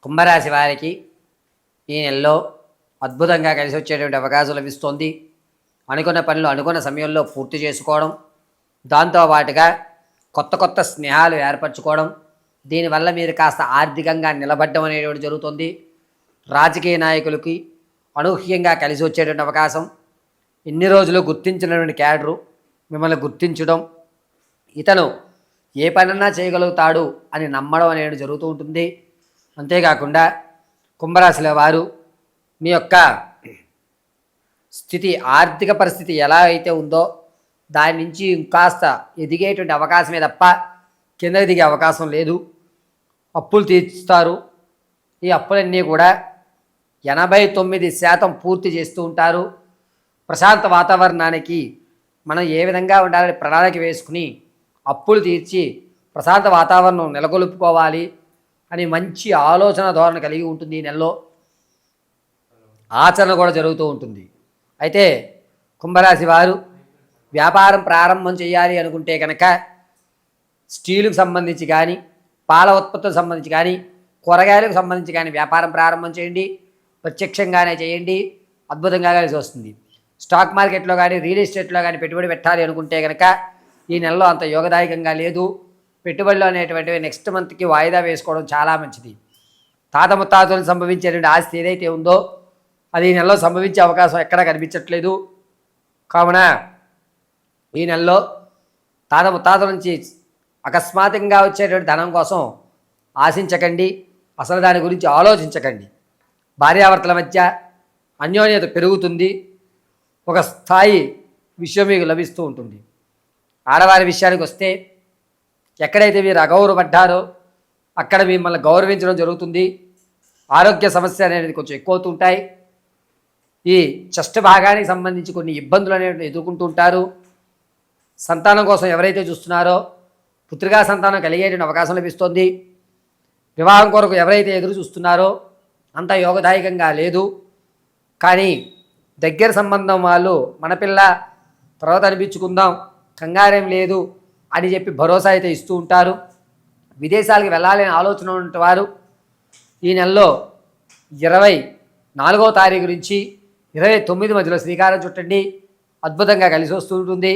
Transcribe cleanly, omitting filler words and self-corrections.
కుంభరాశి వారికి ఈ నెలలో అద్భుతంగా కలిసి వచ్చేటువంటి అవకాశం లభిస్తోంది. అనుకున్న పనులు అనుకున్న సమయంలో పూర్తి చేసుకోవడం, దాంతో పాటుగా కొత్త కొత్త స్నేహాలు ఏర్పరచుకోవడం, దీనివల్ల మీరు కాస్త ఆర్థికంగా నిలబడడం అనేటువంటి జరుగుతుంది. రాజకీయ నాయకులకి అనూహ్యంగా కలిసి వచ్చేటువంటి అవకాశం, ఇన్ని రోజులు గుర్తించినటువంటి క్యాడరు మిమ్మల్ని గుర్తించడం, ఇతను ఏ పనన్నా చేయగలుగుతాడు అని నమ్మడం అనేది జరుగుతూ ఉంటుంది. అంతేకాకుండా కుంభరాశిలో వారు మీ యొక్క స్థితి, ఆర్థిక పరిస్థితి ఎలా అయితే ఉందో దాని నుంచి ఇంకాస్త ఎదిగేటువంటి అవకాశమే తప్ప కిందకి దిగే అవకాశం లేదు. అప్పులు తీర్చుతారు. ఈ అప్పులన్నీ కూడా 89% పూర్తి చేస్తూ ఉంటారు. ప్రశాంత వాతావరణానికి మనం ఏ విధంగా ఉండాలని ప్రణాళిక వేసుకుని అప్పులు తీర్చి ప్రశాంత వాతావరణం నెలకొల్పుకోవాలి అని మంచి ఆలోచన ధోరణి కలిగి ఉంటుంది. ఈ నెలలో ఆచరణ కూడా జరుగుతూ ఉంటుంది. అయితే కుంభరాశి వారు వ్యాపారం ప్రారంభం చేయాలి అనుకుంటే కనుక స్టీలుకు సంబంధించి కానీ, పాల ఉత్పత్తులకు సంబంధించి కానీ, కూరగాయలకు సంబంధించి కానీ వ్యాపారం ప్రారంభం చేయండి. ప్రత్యక్షంగానే చేయండి, అద్భుతంగా కలిసి వస్తుంది. స్టాక్ మార్కెట్లో కానీ, రియల్ ఎస్టేట్లో కానీ పెట్టుబడి పెట్టాలి అనుకుంటే కనుక ఈ నెలలో అంత యోగదాయకంగా లేదు. పెట్టుబడులు అనేటువంటివి నెక్స్ట్ మంత్కి వాయిదా వేసుకోవడం చాలా మంచిది. తాత ముత్తాతలు సంభవించేటువంటి ఆస్తి ఏదైతే ఉందో అది ఈ నెలలో సంభవించే అవకాశం ఎక్కడా కనిపించట్లేదు. కావున ఈ నెలలో తాత ముత్తాతల నుంచి అకస్మాత్తుగా వచ్చేటువంటి ధనం కోసం ఆశించకండి, అసలు దాని గురించి ఆలోచించకండి. భార్యాభర్తల మధ్య అన్యోన్యత పెరుగుతుంది. ఒక స్థాయి విషయం మీకు లభిస్తూ ఉంటుంది. ఆడవారి విషయానికి వస్తే ఎక్కడైతే మీరు అగౌరవపడ్డారో అక్కడ మిమ్మల్ని గౌరవించడం జరుగుతుంది. ఆరోగ్య సమస్య అనేది కొంచెం ఎక్కువ అవుతుంటాయి. ఈ చెస్ట్ భాగానికి సంబంధించి కొన్ని ఇబ్బందులు అనేవి ఎదుర్కొంటూ ఉంటారు. సంతానం కోసం ఎవరైతే చూస్తున్నారో పుత్రికా సంతానం కలిగేటువంటి అవకాశం లభిస్తుంది. వివాహం కొరకు ఎవరైతే ఎదురు చూస్తున్నారో అంత యోగదాయకంగా లేదు. కానీ దగ్గర సంబంధం వాళ్ళు మన పిల్ల తర్వాత అనిపించుకుందాం, కంగారేం లేదు అని చెప్పి భరోసా అయితే ఇస్తూ ఉంటారు. విదేశాలకు వెళ్ళాలని ఆలోచన ఉన్నవారు ఈ నెలలో 24వ తారీఖు నుంచి 29 మధ్యలో శ్రీకారం చుట్టండి. అద్భుతంగా కలిసి వస్తూ ఉంటుంది.